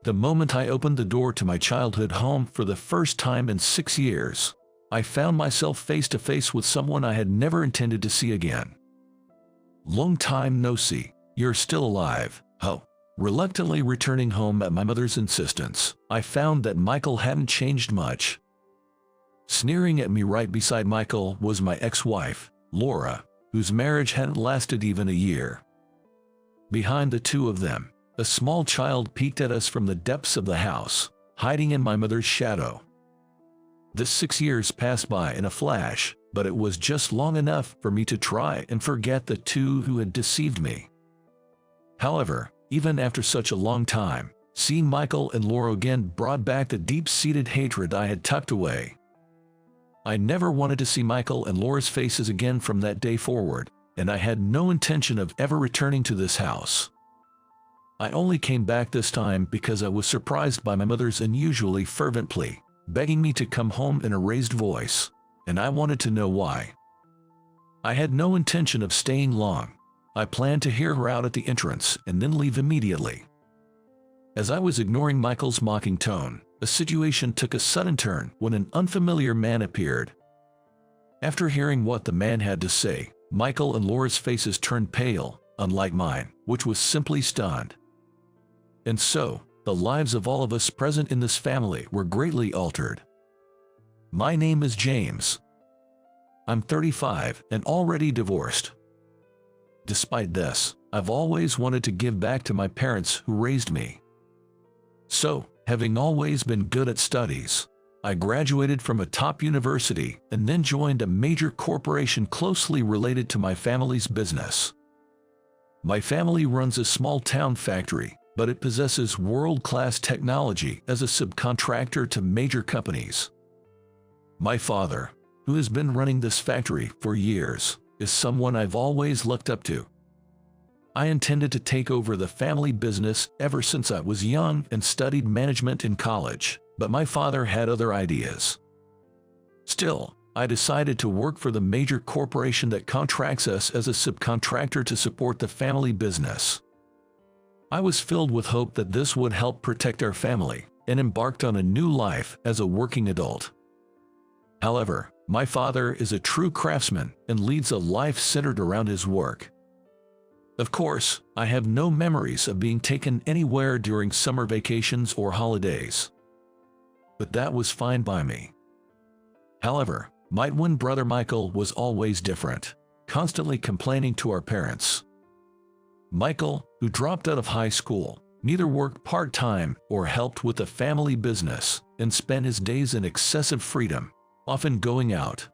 The moment I opened the door to my childhood home for the first time in 6 years, I found myself face to face with someone I had never intended to see again. Long time no see, you're still alive, ho. Reluctantly returning home at my mother's insistence, I found that Michael hadn't changed much. Sneering at me right beside Michael was my ex-wife, Laura, whose marriage hadn't lasted even a year. Behind the two of them, a small child peeked at us from the depths of the house, hiding in my mother's shadow. The 6 years passed by in a flash, but it was just long enough for me to try and forget the two who had deceived me. However, even after such a long time, seeing Michael and Laura again brought back the deep-seated hatred I had tucked away. I never wanted to see Michael and Laura's faces again from that day forward, and I had no intention of ever returning to this house. I only came back this time because I was surprised by my mother's unusually fervent plea, begging me to come home in a raised voice, and I wanted to know why. I had no intention of staying long. I planned to hear her out at the entrance and then leave immediately. As I was ignoring Michael's mocking tone, the situation took a sudden turn when an unfamiliar man appeared. After hearing what the man had to say, Michael and Laura's faces turned pale, unlike mine, which was simply stunned. And so, the lives of all of us present in this family were greatly altered. My name is James. I'm 35 and already divorced. Despite this, I've always wanted to give back to my parents who raised me. So, having always been good at studies, I graduated from a top university and then joined a major corporation closely related to my family's business. My family runs a small-town factory, but it possesses world-class technology as a subcontractor to major companies. My father, who has been running this factory for years, is someone I've always looked up to. I intended to take over the family business ever since I was young and studied management in college, but my father had other ideas. Still, I decided to work for the major corporation that contracts us as a subcontractor to support the family business. I was filled with hope that this would help protect our family, and embarked on a new life as a working adult. However, my father is a true craftsman and leads a life centered around his work. Of course, I have no memories of being taken anywhere during summer vacations or holidays. But that was fine by me. However, my twin brother Michael was always different, constantly complaining to our parents. Michael, who dropped out of high school, neither worked part-time or helped with the family business, and spent his days in excessive freedom, often going out.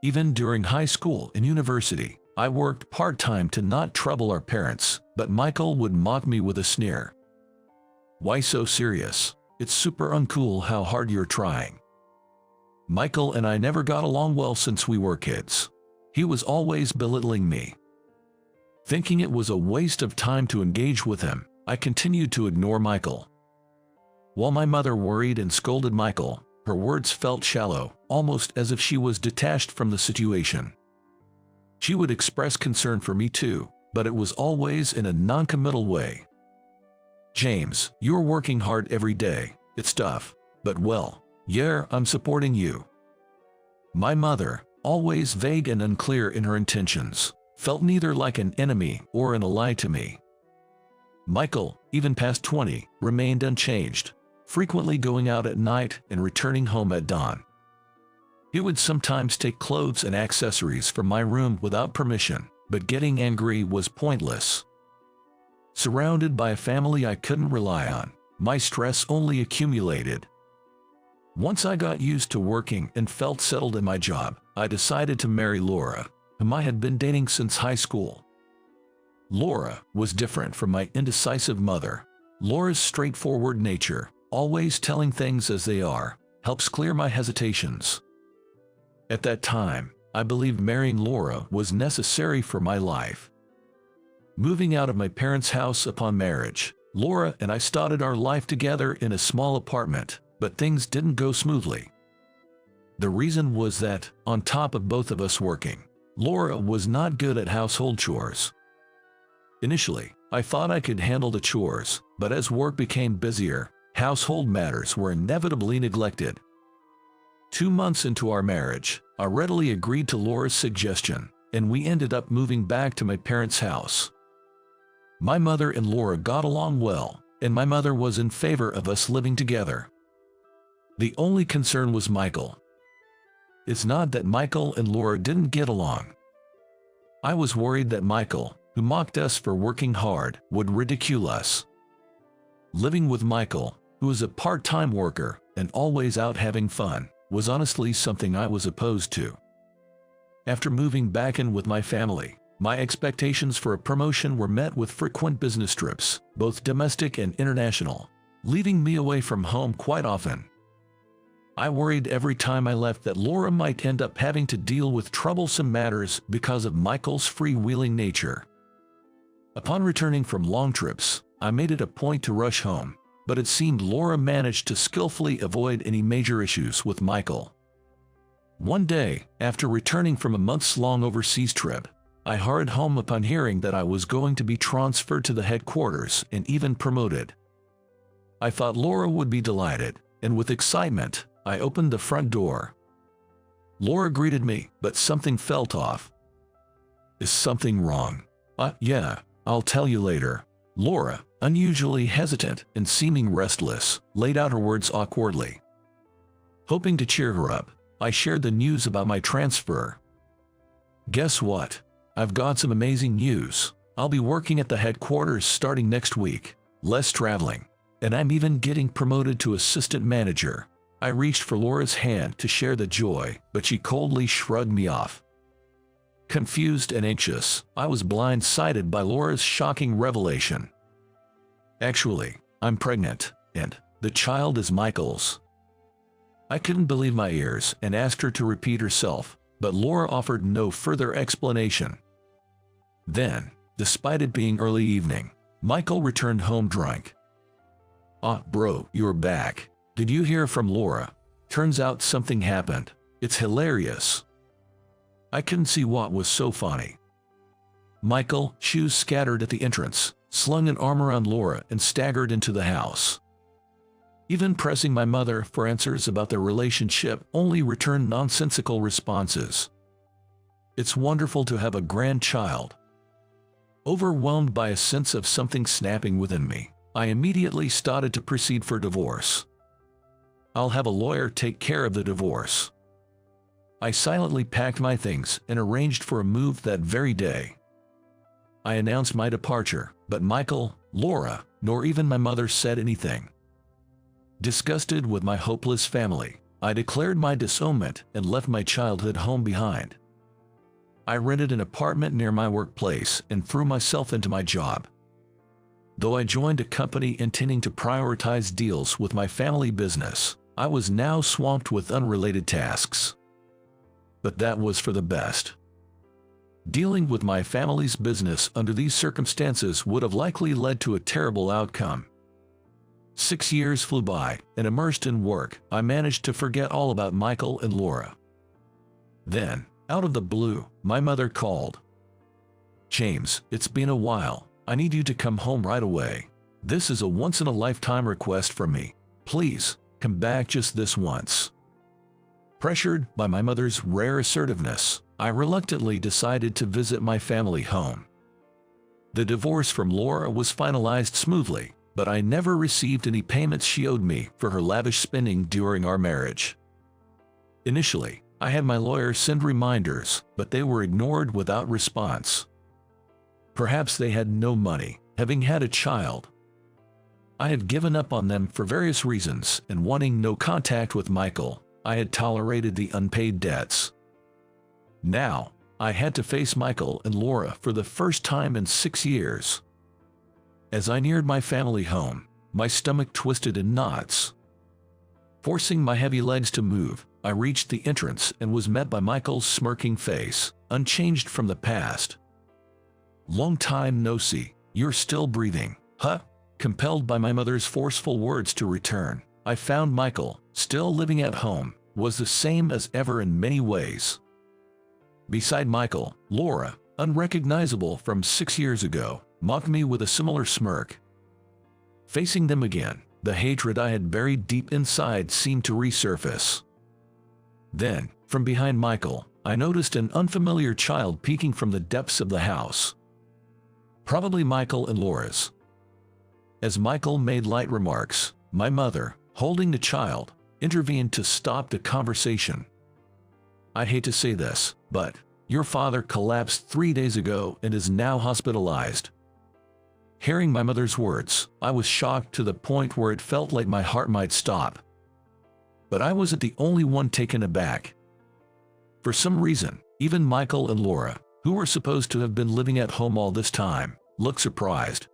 Even during high school and university, I worked part-time to not trouble our parents, but Michael would mock me with a sneer. "Why so serious? It's super uncool how hard you're trying." Michael and I never got along well since we were kids. He was always belittling me. Thinking it was a waste of time to engage with him, I continued to ignore Michael. While my mother worried and scolded Michael, her words felt shallow, almost as if she was detached from the situation. She would express concern for me too, but it was always in a non-committal way. "James, you're working hard every day. It's tough, but well, yeah, I'm supporting you." My mother, always vague and unclear in her intentions, felt neither like an enemy or an ally to me. Michael, even past 20, remained unchanged, frequently going out at night and returning home at dawn. He would sometimes take clothes and accessories from my room without permission, but getting angry was pointless. Surrounded by a family I couldn't rely on, my stress only accumulated. Once I got used to working and felt settled in my job, I decided to marry Laura, whom I had been dating since high school. Laura was different from my indecisive mother. Laura's straightforward nature, always telling things as they are, helps clear my hesitations. At that time, I believed marrying Laura was necessary for my life. Moving out of my parents' house upon marriage, Laura and I started our life together in a small apartment, but things didn't go smoothly. The reason was that, on top of both of us working, Laura was not good at household chores. Initially, I thought I could handle the chores, but as work became busier, household matters were inevitably neglected. 2 months into our marriage, I readily agreed to Laura's suggestion, and we ended up moving back to my parents' house. My mother and Laura got along well, and my mother was in favor of us living together. The only concern was Michael. It's not that Michael and Laura didn't get along. I was worried that Michael, who mocked us for working hard, would ridicule us. Living with Michael, who was a part-time worker and always out having fun, was honestly something I was opposed to. After moving back in with my family, my expectations for a promotion were met with frequent business trips, both domestic and international, leaving me away from home quite often. I worried every time I left that Laura might end up having to deal with troublesome matters because of Michael's freewheeling nature. Upon returning from long trips, I made it a point to rush home, but it seemed Laura managed to skillfully avoid any major issues with Michael. One day, after returning from a months-long overseas trip, I hurried home upon hearing that I was going to be transferred to the headquarters and even promoted. I thought Laura would be delighted, and with excitement, I opened the front door. Laura greeted me, but something felt off. Is something wrong? Yeah, I'll tell you later. Laura, unusually hesitant and seeming restless, laid out her words awkwardly. Hoping to cheer her up, I shared the news about my transfer. Guess what? I've got some amazing news. I'll be working at the headquarters starting next week, less traveling, and I'm even getting promoted to assistant manager. I reached for Laura's hand to share the joy, but she coldly shrugged me off. Confused and anxious, I was blindsided by Laura's shocking revelation. Actually, I'm pregnant, and the child is Michael's. I couldn't believe my ears and asked her to repeat herself, but Laura offered no further explanation. Then, despite it being early evening, Michael returned home drunk. Bro, you're back. Did you hear from Laura? Turns out something happened. It's hilarious. I couldn't see what was so funny. Michael, shoes scattered at the entrance, slung an arm around Laura and staggered into the house. Even pressing my mother for answers about their relationship only returned nonsensical responses. It's wonderful to have a grandchild. Overwhelmed by a sense of something snapping within me, I immediately started to proceed for divorce. I'll have a lawyer take care of the divorce. I silently packed my things and arranged for a move that very day. I announced my departure, but Michael, Laura, nor even my mother said anything. Disgusted with my hopeless family, I declared my disownment and left my childhood home behind. I rented an apartment near my workplace and threw myself into my job. Though I joined a company intending to prioritize deals with my family business, I was now swamped with unrelated tasks. But that was for the best. Dealing with my family's business under these circumstances would have likely led to a terrible outcome. 6 years flew by, and immersed in work, I managed to forget all about Michael and Laura. Then, out of the blue, my mother called. James, it's been a while. I need you to come home right away. This is a once-in-a-lifetime request from me. Please, come back just this once. Pressured by my mother's rare assertiveness, I reluctantly decided to visit my family home. The divorce from Laura was finalized smoothly, but I never received any payments she owed me for her lavish spending during our marriage. Initially, I had my lawyer send reminders, but they were ignored without response. Perhaps they had no money, having had a child. I had given up on them for various reasons, and wanting no contact with Michael, I had tolerated the unpaid debts. Now, I had to face Michael and Laura for the first time in 6 years. As I neared my family home, my stomach twisted in knots. Forcing my heavy legs to move, I reached the entrance and was met by Michael's smirking face, unchanged from the past. Long time no see, you're still breathing, huh? Compelled by my mother's forceful words to return, I found Michael, still living at home, was the same as ever in many ways. Beside Michael, Laura, unrecognizable from 6 years ago, mocked me with a similar smirk. Facing them again, the hatred I had buried deep inside seemed to resurface. Then, from behind Michael, I noticed an unfamiliar child peeking from the depths of the house. Probably Michael and Laura's. As Michael made light remarks, my mother, holding the child, intervened to stop the conversation. I hate to say this, but your father collapsed 3 days ago and is now hospitalized. Hearing my mother's words, I was shocked to the point where it felt like my heart might stop. But I wasn't the only one taken aback. For some reason, even Michael and Laura, who were supposed to have been living at home all this time, looked surprised.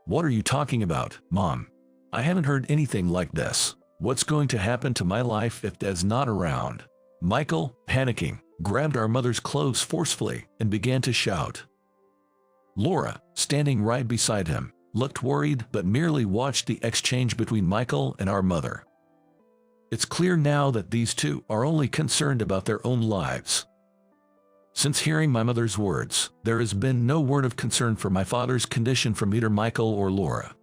"What are you talking about, Mom? I haven't heard anything like this. What's going to happen to my life if Dad's not around?" Michael, panicking, grabbed our mother's clothes forcefully and began to shout. Laura, standing right beside him, looked worried but merely watched the exchange between Michael and our mother. It's clear now that these two are only concerned about their own lives. Since hearing my mother's words, there has been no word of concern for my father's condition from either Michael or Laura.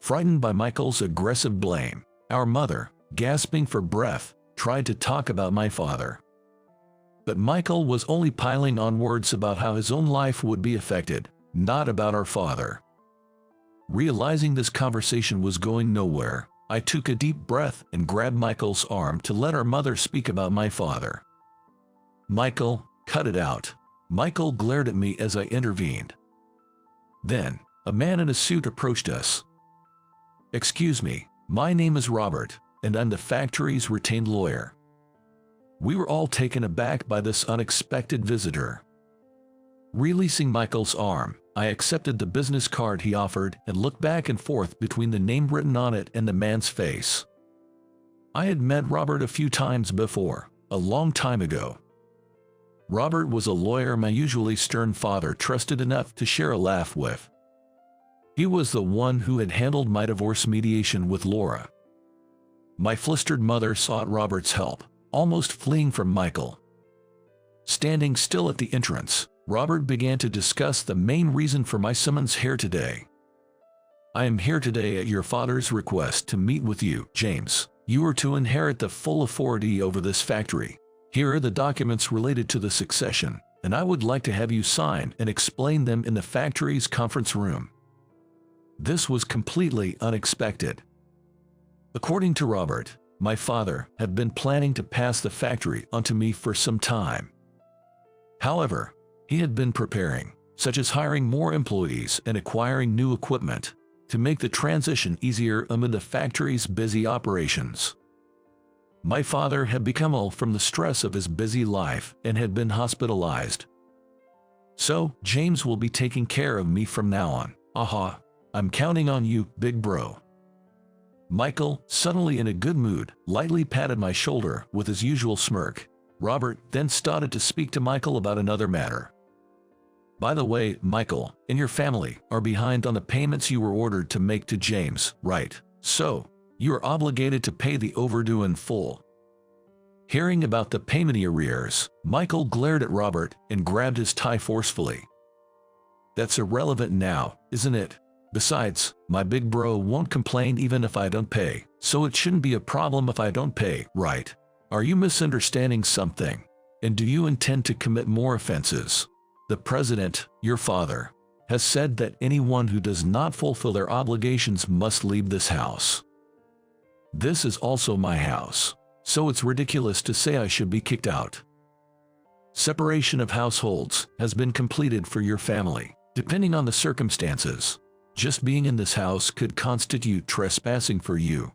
Frightened by Michael's aggressive blame, our mother, gasping for breath, tried to talk about my father. But Michael was only piling on words about how his own life would be affected, not about our father. Realizing this conversation was going nowhere, I took a deep breath and grabbed Michael's arm to let our mother speak about my father. "Michael, cut it out." Michael glared at me as I intervened. Then, a man in a suit approached us. "Excuse me, my name is Robert, and I'm the factory's retained lawyer." We were all taken aback by this unexpected visitor. Releasing Michael's arm, I accepted the business card he offered and looked back and forth between the name written on it and the man's face. I had met Robert a few times before, a long time ago. Robert was a lawyer my usually stern father trusted enough to share a laugh with. He was the one who had handled my divorce mediation with Laura. My flustered mother sought Robert's help, almost fleeing from Michael. Standing still at the entrance, Robert began to discuss the main reason for my summons here today. "I am here today at your father's request to meet with you, James. You are to inherit the full authority over this factory. Here are the documents related to the succession, and I would like to have you sign and explain them in the factory's conference room." This was completely unexpected. According to Robert, my father had been planning to pass the factory onto me for some time. However, he had been preparing, such as hiring more employees and acquiring new equipment, to make the transition easier amid the factory's busy operations. My father had become ill from the stress of his busy life and had been hospitalized. "So, James will be taking care of me from now on. Aha, I'm counting on you, big bro." Michael, suddenly in a good mood, lightly patted my shoulder with his usual smirk. Robert then started to speak to Michael about another matter. "By the way, Michael, and your family are behind on the payments you were ordered to make to James, right? So, you are obligated to pay the overdue in full." Hearing about the payment arrears, Michael glared at Robert and grabbed his tie forcefully. "That's irrelevant now, isn't it? Besides, my big bro won't complain even if I don't pay, so it shouldn't be a problem if I don't pay, right? Are you misunderstanding something? And do you intend to commit more offenses? The president, your father, has said that anyone who does not fulfill their obligations must leave this house. This is also my house, so it's ridiculous to say I should be kicked out. Separation of households has been completed for your family, depending on the circumstances. Just being in this house could constitute trespassing for you."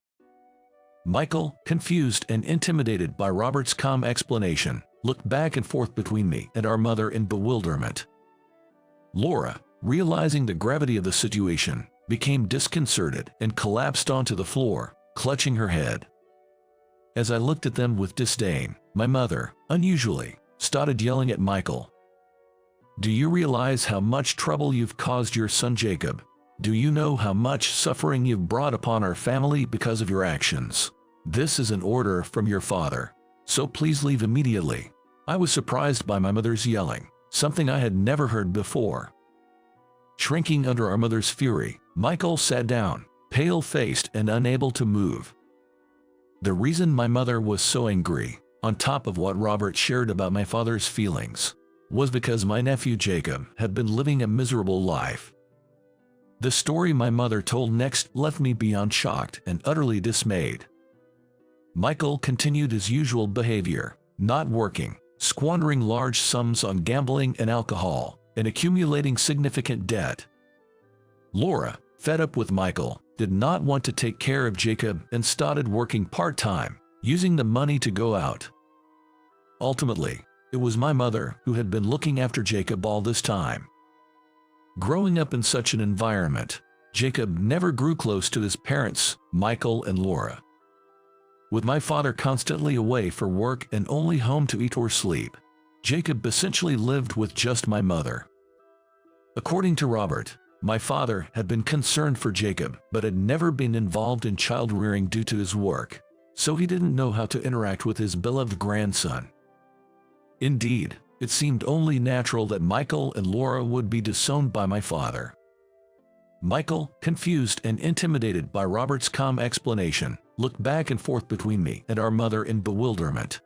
Michael, confused and intimidated by Robert's calm explanation, looked back and forth between me and our mother in bewilderment. Laura, realizing the gravity of the situation, became disconcerted and collapsed onto the floor, clutching her head. As I looked at them with disdain, my mother, unusually, started yelling at Michael. "Do you realize how much trouble you've caused your son Jacob? Do you know how much suffering you've brought upon our family because of your actions? This is an order from your father, so please leave immediately." I was surprised by my mother's yelling, something I had never heard before. Shrinking under our mother's fury, Michael sat down, pale-faced and unable to move. The reason my mother was so angry, on top of what Robert shared about my father's feelings, was because my nephew Jacob had been living a miserable life. The story my mother told next left me beyond shocked and utterly dismayed. Michael continued his usual behavior, not working, squandering large sums on gambling and alcohol, and accumulating significant debt. Laura, fed up with Michael, did not want to take care of Jacob and started working part-time, using the money to go out. Ultimately, it was my mother who had been looking after Jacob all this time. Growing up in such an environment, Jacob never grew close to his parents, Michael and Laura. With my father constantly away for work and only home to eat or sleep, Jacob essentially lived with just my mother. According to Robert, my father had been concerned for Jacob but had never been involved in child rearing due to his work, so he didn't know how to interact with his beloved grandson. Indeed, it seemed only natural that Michael and Laura would be disowned by my father. Michael, confused and intimidated by Robert's calm explanation, looked back and forth between me and our mother in bewilderment.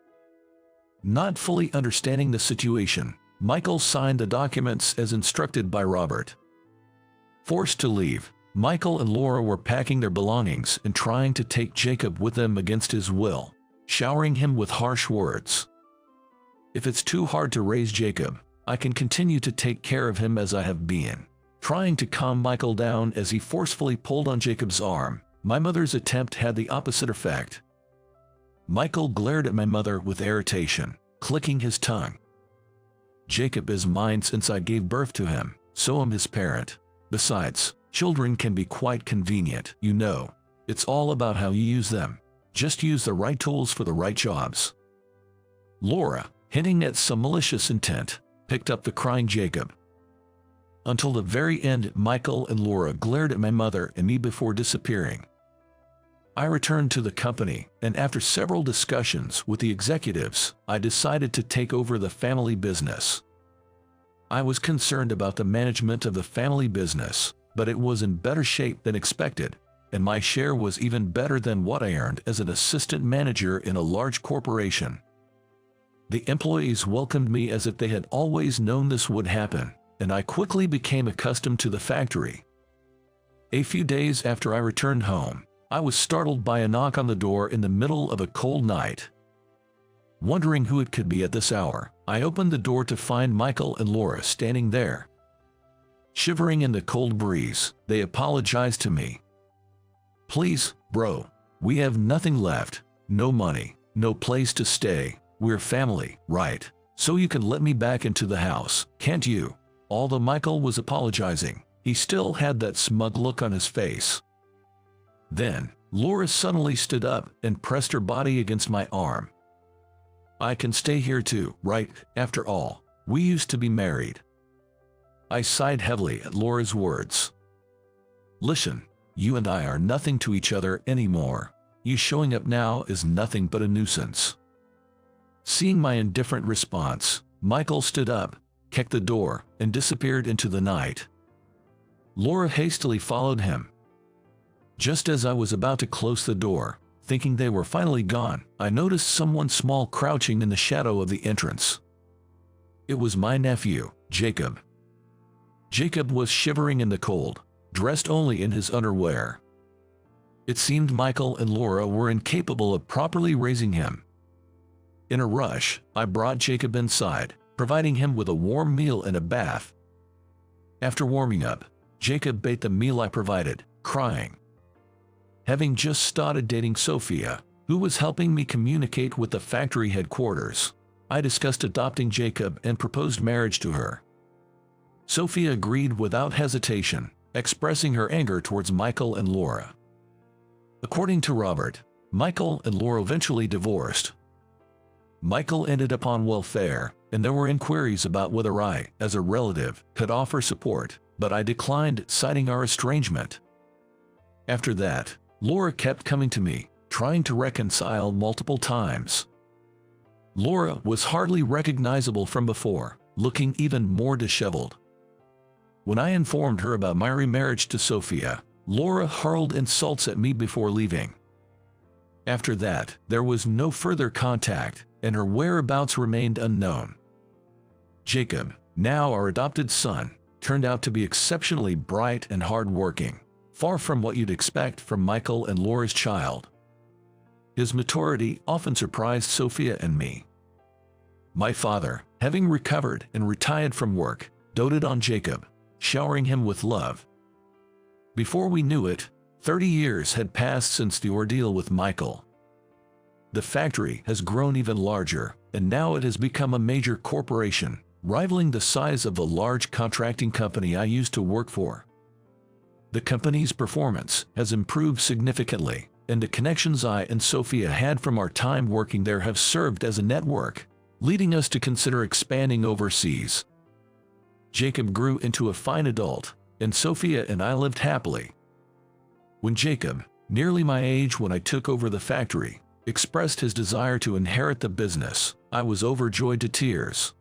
Not fully understanding the situation, Michael signed the documents as instructed by Robert. Forced to leave, Michael and Laura were packing their belongings and trying to take Jacob with them against his will, showering him with harsh words. "If it's too hard to raise Jacob, I can continue to take care of him as I have been." Trying to calm Michael down as he forcefully pulled on Jacob's arm, my mother's attempt had the opposite effect. Michael glared at my mother with irritation, clicking his tongue. "Jacob is mine since I gave birth to him, so I'm his parent. Besides, children can be quite convenient, you know. It's all about how you use them. Just use the right tools for the right jobs." Laura, hinting at some malicious intent, picked up the crying Jacob. Until the very end, Michael and Laura glared at my mother and me before disappearing. I returned to the company, and after several discussions with the executives, I decided to take over the family business. I was concerned about the management of the family business, but it was in better shape than expected, and my share was even better than what I earned as an assistant manager in a large corporation. The employees welcomed me as if they had always known this would happen, and I quickly became accustomed to the factory. A few days after I returned home, I was startled by a knock on the door in the middle of a cold night. Wondering who it could be at this hour, I opened the door to find Michael and Laura standing there. Shivering in the cold breeze, they apologized to me. "Please, bro, we have nothing left, no money, no place to stay. We're family, right? So you can let me back into the house, can't you?" Although Michael was apologizing, he still had that smug look on his face. Then, Laura suddenly stood up and pressed her body against my arm. "I can stay here too, right? After all, we used to be married." I sighed heavily at Laura's words. "Listen, you and I are nothing to each other anymore. You showing up now is nothing but a nuisance." Seeing my indifferent response, Michael stood up, kicked the door, and disappeared into the night. Laura hastily followed him. Just as I was about to close the door, thinking they were finally gone, I noticed someone small crouching in the shadow of the entrance. It was my nephew, Jacob. Jacob was shivering in the cold, dressed only in his underwear. It seemed Michael and Laura were incapable of properly raising him. In a rush, I brought Jacob inside, providing him with a warm meal and a bath. After warming up, Jacob ate the meal I provided, crying. Having just started dating Sophia, who was helping me communicate with the factory headquarters, I discussed adopting Jacob and proposed marriage to her. Sophia agreed without hesitation, expressing her anger towards Michael and Laura. According to Robert, Michael and Laura eventually divorced. Michael ended up on welfare, and there were inquiries about whether I, as a relative, could offer support, but I declined, citing our estrangement. After that, Laura kept coming to me, trying to reconcile multiple times. Laura was hardly recognizable from before, looking even more disheveled. When I informed her about my remarriage to Sophia, Laura hurled insults at me before leaving. After that, there was no further contact, and her whereabouts remained unknown. Jacob, now our adopted son, turned out to be exceptionally bright and hard-working, far from what you'd expect from Michael and Laura's child. His maturity often surprised Sophia and me. My father, having recovered and retired from work, doted on Jacob, showering him with love. Before we knew it, 30 years had passed since the ordeal with Michael. The factory has grown even larger, and now it has become a major corporation, rivaling the size of the large contracting company I used to work for. The company's performance has improved significantly, and the connections I and Sophia had from our time working there have served as a network, leading us to consider expanding overseas. Jacob grew into a fine adult, and Sophia and I lived happily. When Jacob, nearly my age when I took over the factory, expressed his desire to inherit the business, I was overjoyed to tears.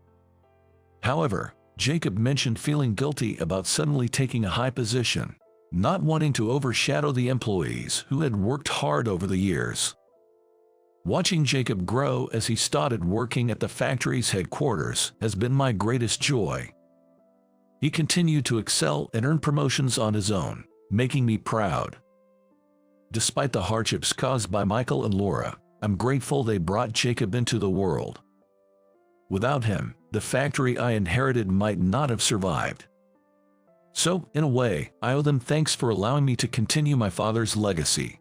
However, Jacob mentioned feeling guilty about suddenly taking a high position, not wanting to overshadow the employees who had worked hard over the years. Watching Jacob grow as he started working at the factory's headquarters has been my greatest joy. He continued to excel and earn promotions on his own, making me proud. Despite the hardships caused by Michael and Laura, I'm grateful they brought Jacob into the world. Without him, the factory I inherited might not have survived. So, in a way, I owe them thanks for allowing me to continue my father's legacy.